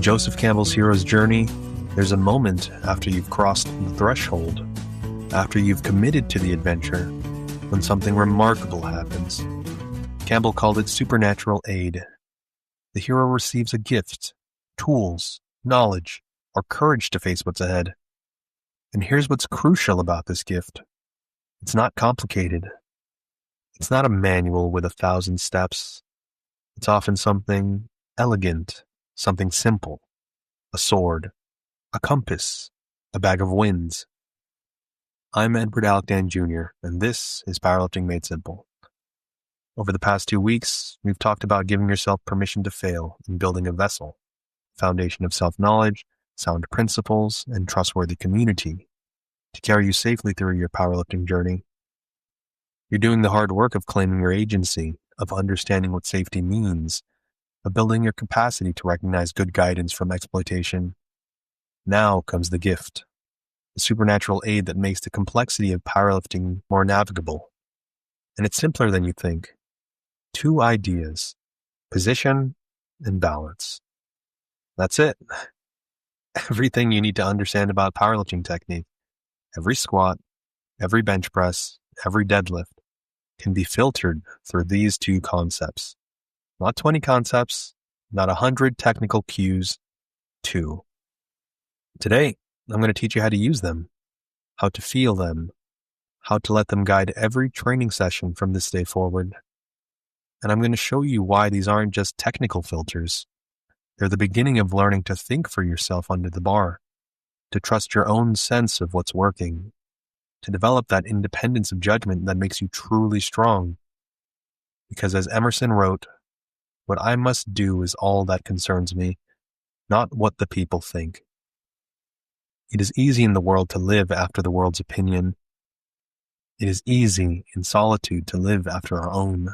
Joseph Campbell's hero's journey, there's a moment after you've crossed the threshold, after you've committed to the adventure, when something remarkable happens. Campbell called it supernatural aid. The hero receives a gift, tools, knowledge, or courage to face what's ahead. And here's what's crucial about this gift. It's not complicated. It's not a manual with 1,000 steps. It's often something elegant, something simple. A sword, a compass, a bag of winds. I'm Edward Alcdan Jr., and this is Powerlifting Made Simple. Over the past 2 weeks, we've talked about giving yourself permission to fail in building a vessel, foundation of self-knowledge, sound principles, and trustworthy community to carry you safely through your powerlifting journey. You're doing the hard work of claiming your agency, of understanding what safety means, of building your capacity to recognize good guidance from exploitation. Now comes the gift, the supernatural aid that makes the complexity of powerlifting more navigable. And it's simpler than you think. 2 ideas, position and balance. That's it. Everything you need to understand about powerlifting technique, every squat, every bench press, every deadlift, can be filtered through these 2 concepts. Not 20 concepts, not 100 technical cues, 2. Today, I'm going to teach you how to use them, how to feel them, how to let them guide every training session from this day forward. And I'm going to show you why these aren't just technical filters. They're the beginning of learning to think for yourself under the bar, to trust your own sense of what's working, to develop that independence of judgment that makes you truly strong. Because as Emerson wrote, what I must do is all that concerns me, not what the people think. It is easy in the world to live after the world's opinion. It is easy in solitude to live after our own.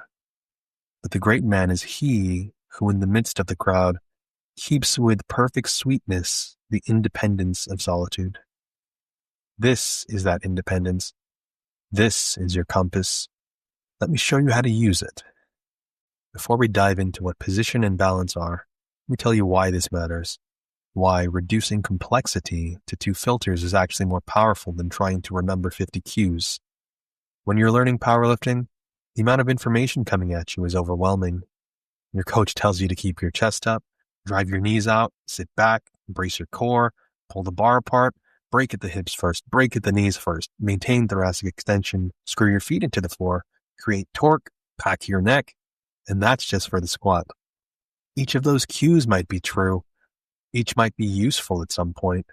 But the great man is he who in the midst of the crowd keeps with perfect sweetness the independence of solitude. This is that independence. This is your compass. Let me show you how to use it. Before we dive into what position and balance are, let me tell you why this matters. Why reducing complexity to 2 filters is actually more powerful than trying to remember 50 cues. When you're learning powerlifting, the amount of information coming at you is overwhelming. Your coach tells you to keep your chest up, drive your knees out, sit back, brace your core, pull the bar apart, break at the hips first, break at the knees first, maintain thoracic extension, screw your feet into the floor, create torque, pack your neck, and that's just for the squat. Each of those cues might be true. Each might be useful at some point.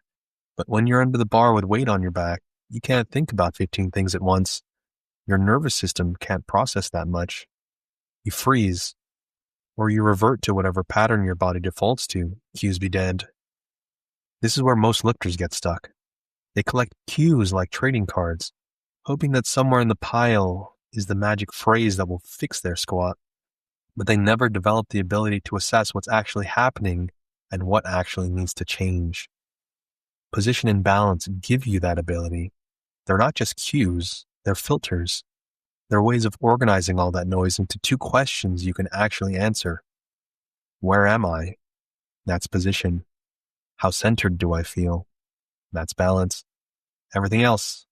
But when you're under the bar with weight on your back, you can't think about 15 things at once. Your nervous system can't process that much. You freeze, or you revert to whatever pattern your body defaults to, cues be damned. This is where most lifters get stuck. They collect cues like trading cards, hoping that somewhere in the pile is the magic phrase that will fix their squat. But they never develop the ability to assess what's actually happening and what actually needs to change. Position and balance give you that ability. They're not just cues, they're filters. They're ways of organizing all that noise into 2 questions you can actually answer. Where am I? That's position. How centered do I feel? That's balance. Everything else,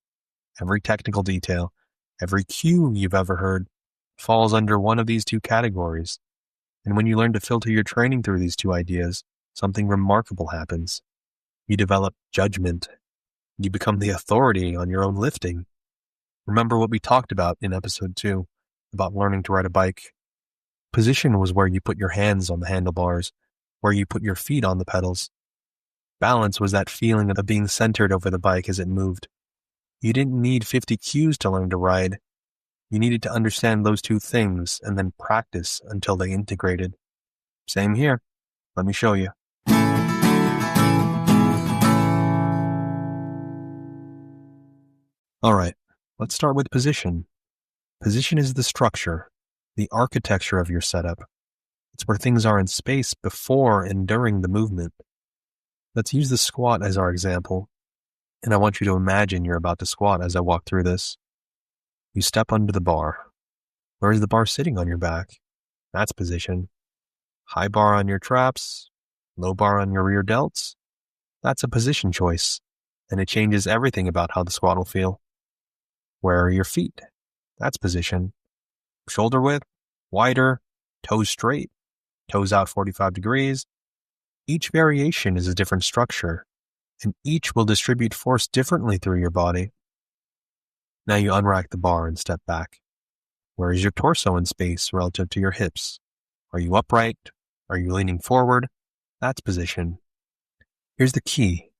every technical detail, every cue you've ever heard, falls under one of these 2 categories. And when you learn to filter your training through these 2 ideas, something remarkable happens. You develop judgment. You become the authority on your own lifting. Remember what we talked about in episode 2 about learning to ride a bike. Position was where you put your hands on the handlebars, where you put your feet on the pedals. Balance was that feeling of being centered over the bike as it moved. You didn't need 50 cues to learn to ride. You needed to understand those 2 things and then practice until they integrated. Same here. Let me show you. All right, let's start with position. Position is the structure, the architecture of your setup. It's where things are in space before and during the movement. Let's use the squat as our example, and I want you to imagine you're about to squat as I walk through this. You step under the bar. Where is the bar sitting on your back? That's position. High bar on your traps. Low bar on your rear delts? That's a position choice, and it changes everything about how the squat will feel. Where are your feet? That's position. Shoulder width, wider, toes straight, toes out 45 degrees. Each variation is a different structure, and each will distribute force differently through your body. Now you unrack the bar and step back. Where is your torso in space relative to your hips? Are you upright? Are you leaning forward? That's position. Here's the key.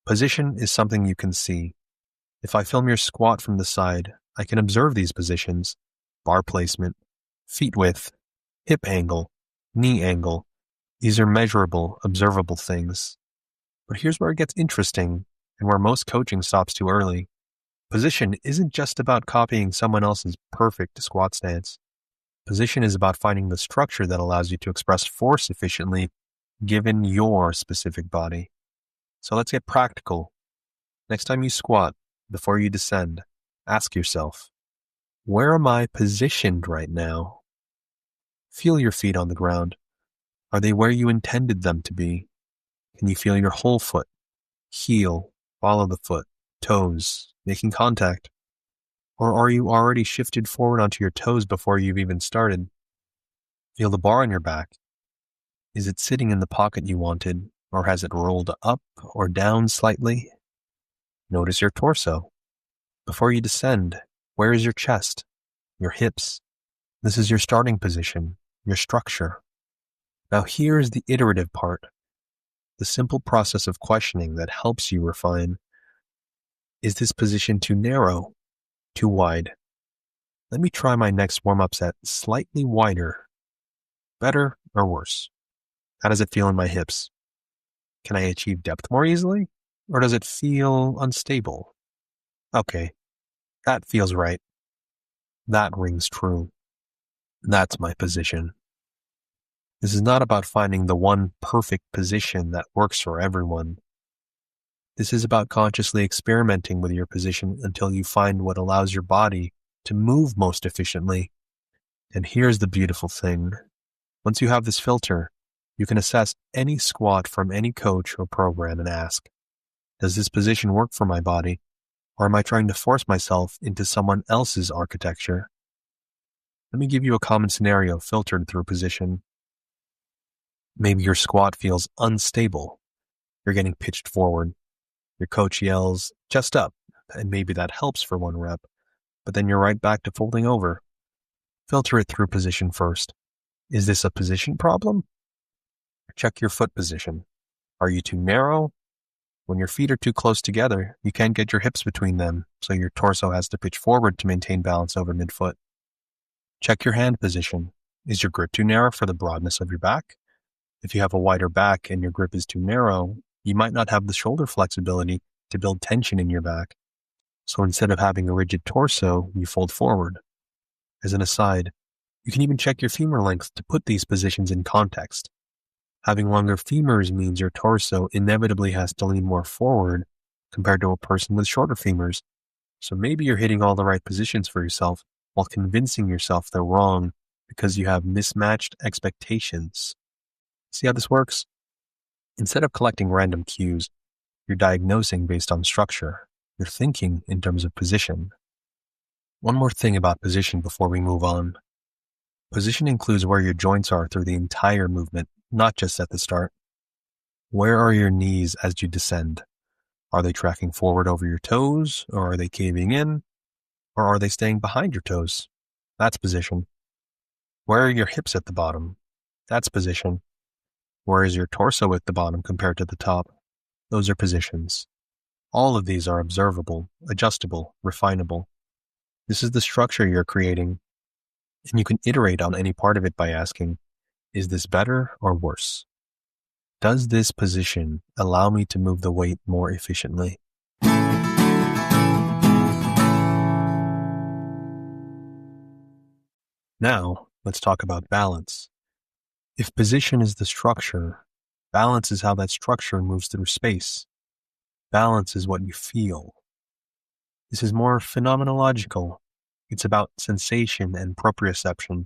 Position is something you can see. If I film your squat from the side, I can observe these positions: bar placement, feet width, hip angle, knee angle. These are measurable, observable things. But here's where it gets interesting, and where most coaching stops too early. Position isn't just about copying someone else's perfect squat stance. Position is about finding the structure that allows you to express force efficiently given your specific body. So let's get practical. Next time you squat, before you descend, ask yourself, where am I positioned right now? Feel your feet on the ground. Are they where you intended them to be? Can you feel your whole foot? Heel, follow the foot, toes, making contact? Or are you already shifted forward onto your toes before you've even started? Feel the bar on your back. Is it sitting in the pocket you wanted, or has it rolled up or down slightly? Notice your torso. Before you descend, where is your chest, your hips? This is your starting position, your structure. Now here's the iterative part, the simple process of questioning that helps you refine. Is this position too narrow, too wide? Let me try my next warm-up set slightly wider. Better or worse? How does it feel in my hips? Can I achieve depth more easily? Or does it feel unstable? Okay, that feels right. That rings true. That's my position. This is not about finding the one perfect position that works for everyone. This is about consciously experimenting with your position until you find what allows your body to move most efficiently. And here's the beautiful thing. Once you have this filter, you can assess any squat from any coach or program and ask, does this position work for my body, or am I trying to force myself into someone else's architecture? Let me give you a common scenario filtered through position. Maybe your squat feels unstable. You're getting pitched forward. Your coach yells, chest up, and maybe that helps for one rep, but then you're right back to folding over. Filter it through position first. Is this a position problem? Check your foot position. Are you too narrow? When your feet are too close together, you can't get your hips between them, so your torso has to pitch forward to maintain balance over midfoot. Check your hand position. Is your grip too narrow for the broadness of your back? If you have a wider back and your grip is too narrow, you might not have the shoulder flexibility to build tension in your back. So instead of having a rigid torso, you fold forward. As an aside, you can even check your femur length to put these positions in context. Having longer femurs means your torso inevitably has to lean more forward compared to a person with shorter femurs. So maybe you're hitting all the right positions for yourself while convincing yourself they're wrong because you have mismatched expectations. See how this works? Instead of collecting random cues, you're diagnosing based on structure. You're thinking in terms of position. One more thing about position before we move on. Position includes where your joints are through the entire movement, not just at the start. Where are your knees as you descend? Are they tracking forward over your toes, or are they caving in? Or are they staying behind your toes? That's position. Where are your hips at the bottom? That's position. Where is your torso at the bottom compared to the top? Those are positions. All of these are observable, adjustable, refinable. This is the structure you're creating, and you can iterate on any part of it by asking, is this better or worse? Does this position allow me to move the weight more efficiently? Now, let's talk about balance. If position is the structure, balance is how that structure moves through space. Balance is what you feel. This is more phenomenological. It's about sensation and proprioception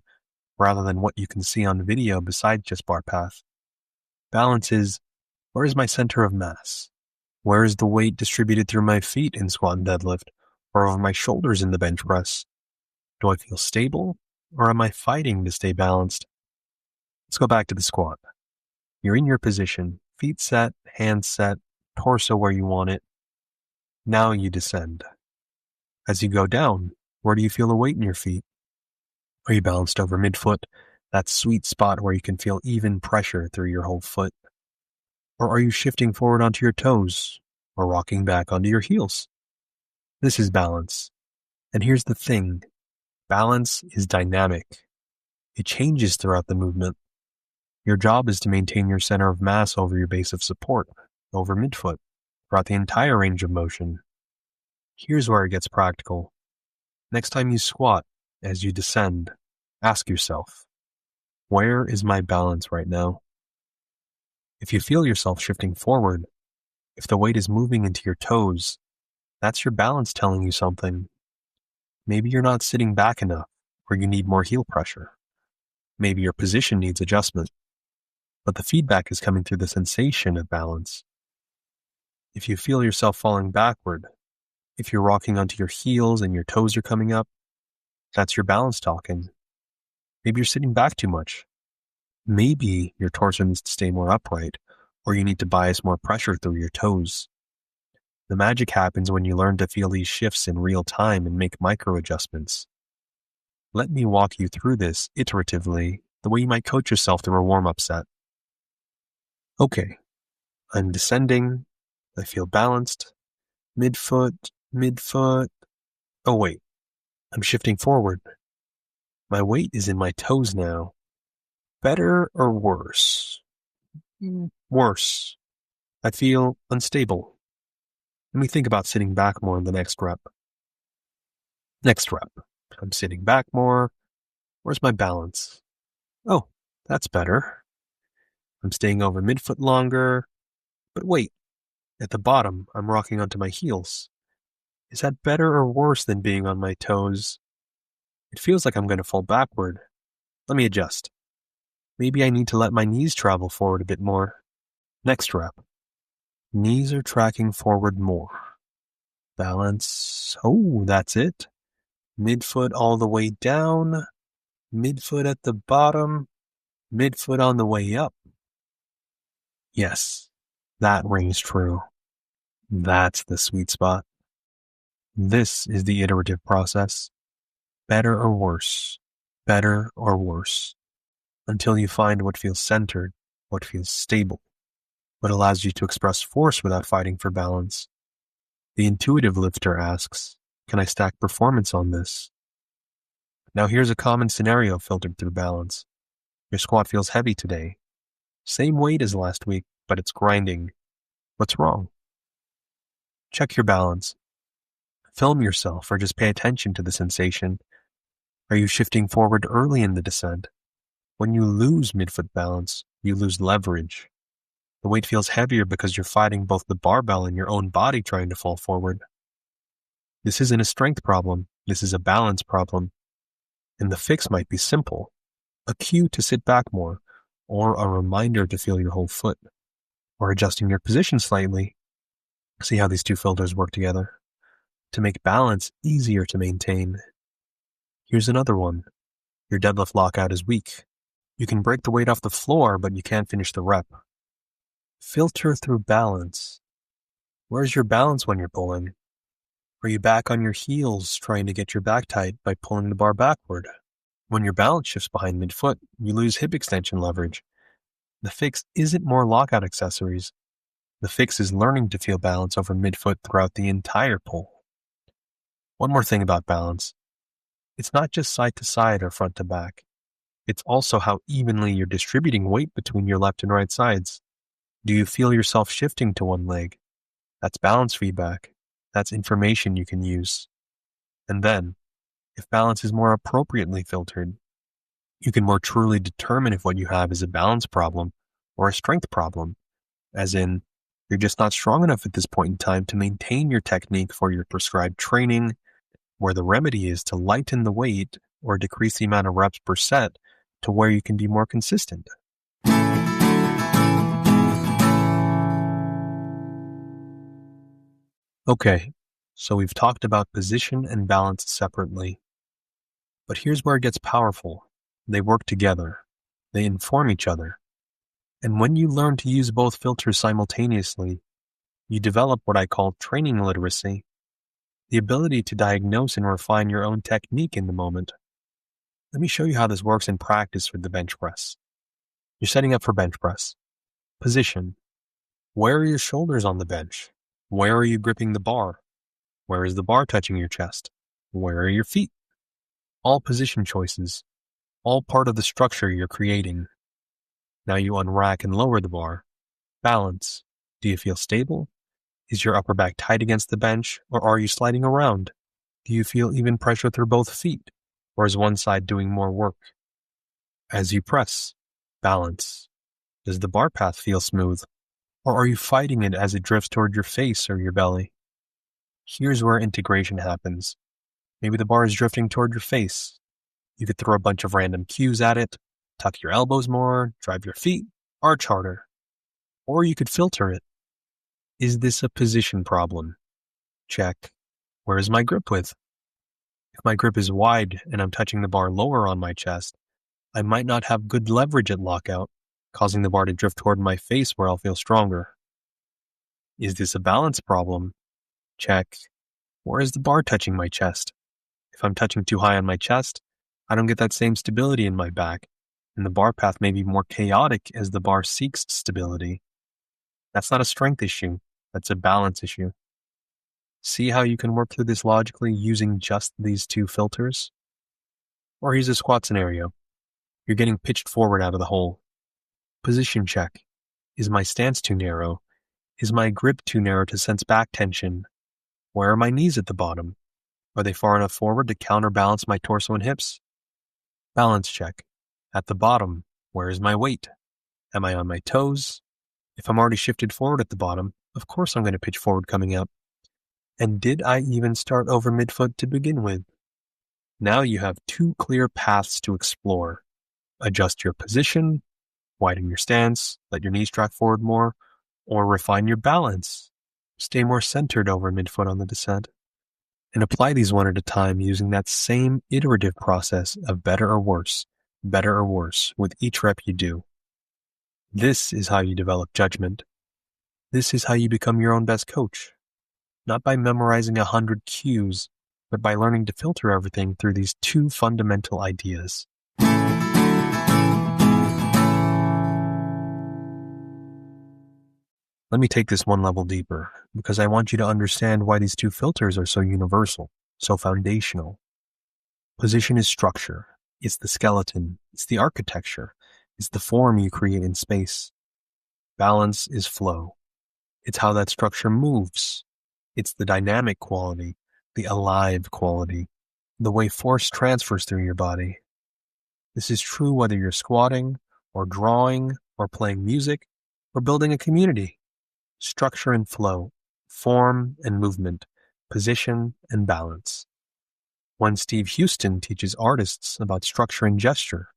rather than what you can see on video besides just bar path. Balance is, where is my center of mass? Where is the weight distributed through my feet in squat and deadlift, or over my shoulders in the bench press? Do I feel stable, or am I fighting to stay balanced? Let's go back to the squat. You're in your position, feet set, hands set, torso where you want it. Now you descend. As you go down, where do you feel the weight in your feet? Are you balanced over midfoot, that sweet spot where you can feel even pressure through your whole foot? Or are you shifting forward onto your toes, or rocking back onto your heels? This is balance. And here's the thing, balance is dynamic. It changes throughout the movement. Your job is to maintain your center of mass over your base of support, over midfoot, throughout the entire range of motion. Here's where it gets practical. Next time you squat, as you descend, ask yourself, where is my balance right now? If you feel yourself shifting forward, if the weight is moving into your toes, that's your balance telling you something. Maybe you're not sitting back enough, or you need more heel pressure. Maybe your position needs adjustment. But the feedback is coming through the sensation of balance. If you feel yourself falling backward, if you're rocking onto your heels and your toes are coming up, that's your balance talking. Maybe you're sitting back too much. Maybe your torso needs to stay more upright, or you need to bias more pressure through your toes. The magic happens when you learn to feel these shifts in real time and make micro adjustments. Let me walk you through this iteratively, the way you might coach yourself through a warm-up set. Okay, I'm descending, I feel balanced, midfoot, oh wait, I'm shifting forward. My weight is in my toes now. Better or worse? Worse. I feel unstable. Let me think about sitting back more in the next rep. Next rep, I'm sitting back more. Where's my balance? Oh, that's better. I'm staying over midfoot longer. But wait, at the bottom, I'm rocking onto my heels. Is that better or worse than being on my toes? It feels like I'm going to fall backward. Let me adjust. Maybe I need to let my knees travel forward a bit more. Next rep. Knees are tracking forward more. Balance. Oh, that's it. Midfoot all the way down. Midfoot at the bottom. Midfoot on the way up. Yes, that rings true. That's the sweet spot. This is the iterative process. Better or worse, until you find what feels centered, what feels stable, what allows you to express force without fighting for balance. The intuitive lifter asks, can I stack performance on this? Now here's a common scenario filtered through balance. Your squat feels heavy today. Same weight as last week, but it's grinding. What's wrong? Check your balance. Film yourself or just pay attention to the sensation. Are you shifting forward early in the descent? When you lose midfoot balance, you lose leverage. The weight feels heavier because you're fighting both the barbell and your own body trying to fall forward. This isn't a strength problem, this is a balance problem. And the fix might be simple. A cue to sit back more, or a reminder to feel your whole foot, or adjusting your position slightly. See how these two filters work together to make balance easier to maintain. Here's another one. Your deadlift lockout is weak. You can break the weight off the floor, but you can't finish the rep. Filter through balance. Where's your balance when you're pulling? Are you back on your heels trying to get your back tight by pulling the bar backward? When your balance shifts behind midfoot, you lose hip extension leverage. The fix isn't more lockout accessories. The fix is learning to feel balance over midfoot throughout the entire pull. One more thing about balance. It's not just side to side or front to back. It's also how evenly you're distributing weight between your left and right sides. Do you feel yourself shifting to one leg? That's balance feedback. That's information you can use. And then, if balance is more appropriately filtered, you can more truly determine if what you have is a balance problem or a strength problem, as in, you're just not strong enough at this point in time to maintain your technique for your prescribed training, where the remedy is to lighten the weight or decrease the amount of reps per set to where you can be more consistent. Okay, so we've talked about position and balance separately, but here's where it gets powerful. They work together. They inform each other. And when you learn to use both filters simultaneously, you develop what I call training literacy, the ability to diagnose and refine your own technique in the moment. Let me show you how this works in practice with the bench press. You're setting up for bench press. Position. Where are your shoulders on the bench? Where are you gripping the bar? Where is the bar touching your chest? Where are your feet? All position choices, all part of the structure you're creating. Now you unrack and lower the bar. Balance. Do you feel stable? Is your upper back tight against the bench, or are you sliding around? Do you feel even pressure through both feet, or is one side doing more work? As you press, balance. Does the bar path feel smooth, or are you fighting it as it drifts toward your face or your belly? Here's where integration happens. Maybe the bar is drifting toward your face. You could throw a bunch of random cues at it, tuck your elbows more, drive your feet, arch harder. Or you could filter it. Is this a position problem? Check. Where is my grip width? If my grip is wide and I'm touching the bar lower on my chest, I might not have good leverage at lockout, causing the bar to drift toward my face where I'll feel stronger. Is this a balance problem? Check. Where is the bar touching my chest? If I'm touching too high on my chest, I don't get that same stability in my back, and the bar path may be more chaotic as the bar seeks stability. That's not a strength issue, that's a balance issue. See how you can work through this logically using just these two filters? Or here's a squat scenario. You're getting pitched forward out of the hole. Position check. Is my stance too narrow? Is my grip too narrow to sense back tension? Where are my knees at the bottom? Are they far enough forward to counterbalance my torso and hips? Balance check. At the bottom, where is my weight? Am I on my toes? If I'm already shifted forward at the bottom, of course I'm going to pitch forward coming up. And did I even start over midfoot to begin with? Now you have two clear paths to explore. Adjust your position, widen your stance, let your knees track forward more, or refine your balance. Stay more centered over midfoot on the descent. And apply these one at a time using that same iterative process of better or worse with each rep you do. This is how you develop judgment. This is how you become your own best coach. Not by memorizing 100 cues, but by learning to filter everything through these two fundamental ideas. Let me take this one level deeper, because I want you to understand why these two filters are so universal, so foundational. Position is structure. It's the skeleton. It's the architecture. It's the form you create in space. Balance is flow. It's how that structure moves. It's the dynamic quality, the alive quality, the way force transfers through your body. This is true whether you're squatting, or drawing, or playing music, or building a community. Structure and flow, form and movement, position and balance. When Steve Houston teaches artists about structure and gesture,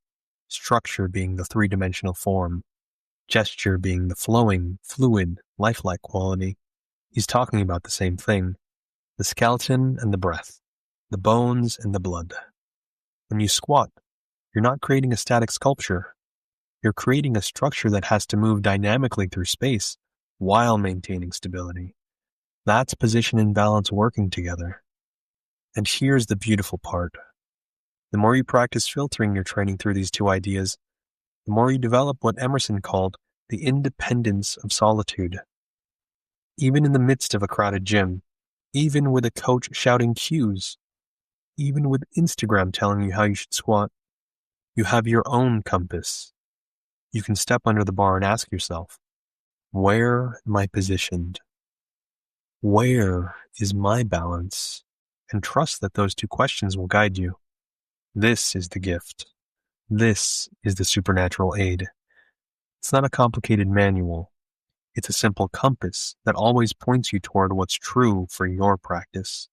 structure being the three-dimensional form, gesture being the flowing, fluid, lifelike quality, he's talking about the same thing, the skeleton and the breath, the bones and the blood. When you squat, you're not creating a static sculpture. You're creating a structure that has to move dynamically through space while maintaining stability. That's position and balance working together. And here's the beautiful part. The more you practice filtering your training through these two ideas, the more you develop what Emerson called the independence of solitude. Even in the midst of a crowded gym, even with a coach shouting cues, even with Instagram telling you how you should squat, you have your own compass. You can step under the bar and ask yourself, where am I positioned? Where is my balance? And trust that those two questions will guide you. This is the gift. This is the supernatural aid. It's not a complicated manual. It's a simple compass that always points you toward what's true for your practice.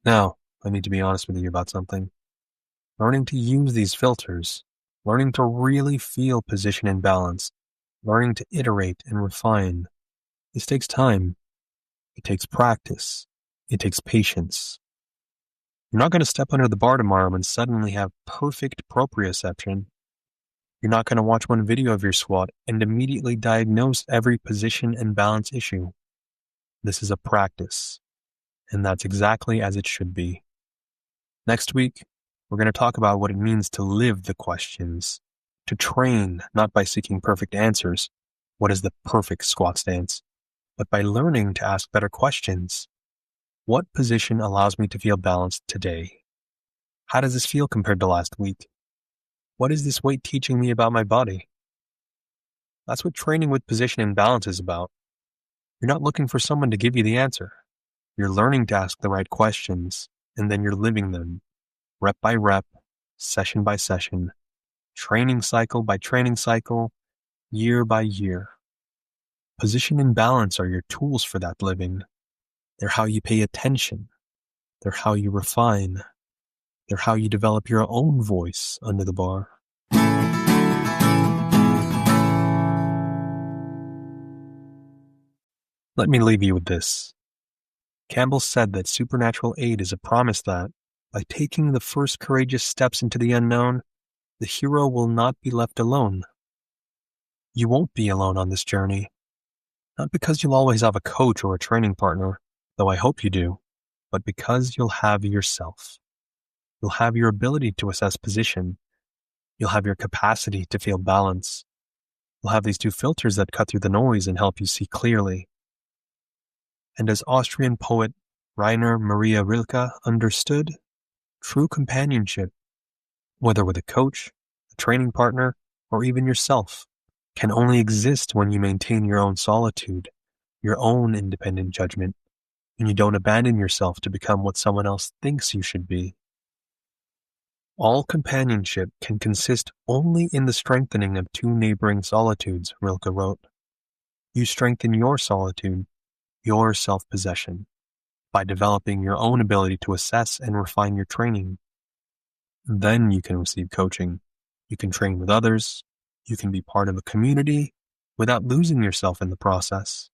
Now, I need to be honest with you about something. Learning to use these filters, learning to really feel position and balance, learning to iterate and refine. This takes time. It takes practice. It takes patience. You're not going to step under the bar tomorrow and suddenly have perfect proprioception. You're not going to watch one video of your squat and immediately diagnose every position and balance issue. This is a practice, and that's exactly as it should be. Next week, we're going to talk about what it means to live the questions, to train not by seeking perfect answers, what is the perfect squat stance, but by learning to ask better questions. What position allows me to feel balanced today? How does this feel compared to last week? What is this weight teaching me about my body? That's what training with position and balance is about. You're not looking for someone to give you the answer. You're learning to ask the right questions, and then you're living them, rep by rep, session by session, training cycle by training cycle, year by year. Position and balance are your tools for that living. They're how you pay attention. They're how you refine. They're how you develop your own voice under the bar. Let me leave you with this. Campbell said that supernatural aid is a promise that, by taking the first courageous steps into the unknown, the hero will not be left alone. You won't be alone on this journey. Not because you'll always have a coach or a training partner, though I hope you do, but because you'll have yourself. You'll have your ability to assess position. You'll have your capacity to feel balance. You'll have these two filters that cut through the noise and help you see clearly. And as Austrian poet Rainer Maria Rilke understood, true companionship, whether with a coach, a training partner, or even yourself, can only exist when you maintain your own solitude, your own independent judgment, and you don't abandon yourself to become what someone else thinks you should be. All companionship can consist only in the strengthening of two neighboring solitudes, Rilke wrote. You strengthen your solitude, your self-possession, by developing your own ability to assess and refine your training. Then you can receive coaching. You can train with others. You can be part of a community without losing yourself in the process.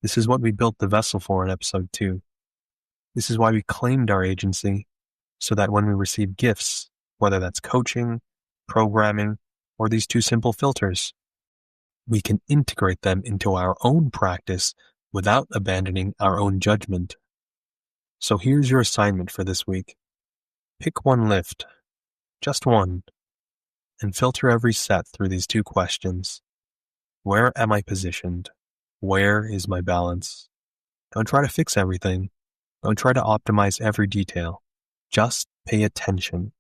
This is what we built the vessel for in episode 2. This is why we claimed our agency, so that when we receive gifts, whether that's coaching, programming, or these two simple filters, we can integrate them into our own practice without abandoning our own judgment. So here's your assignment for this week. Pick one lift, just one, and filter every set through these two questions. Where am I positioned? Where is my balance? Don't try to fix everything. Don't try to optimize every detail. Just pay attention.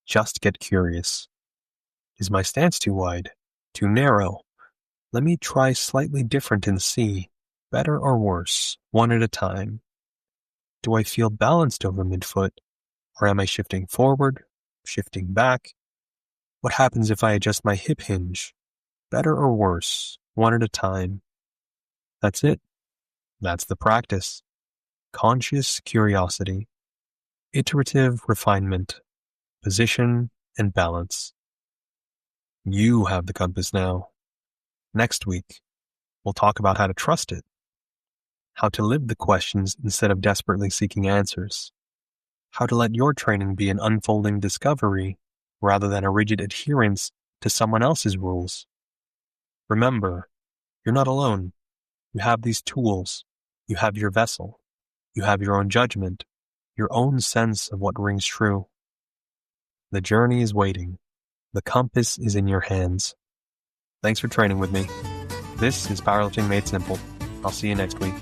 Just get curious. Is my stance too wide? Too narrow? Let me try slightly different and see, better or worse, one at a time. Do I feel balanced over midfoot? Or am I shifting forward, shifting back? What happens if I adjust my hip hinge? Better or worse, one at a time. That's it. That's the practice. Conscious curiosity. Iterative refinement. Position and balance. You have the compass now. Next week, we'll talk about how to trust it. How to live the questions instead of desperately seeking answers. How to let your training be an unfolding discovery rather than a rigid adherence to someone else's rules. Remember, you're not alone. You have these tools. You have your vessel. You have your own judgment, your own sense of what rings true. The journey is waiting. The compass is in your hands. Thanks for training with me. This is Powerlifting Made Simple. I'll see you next week.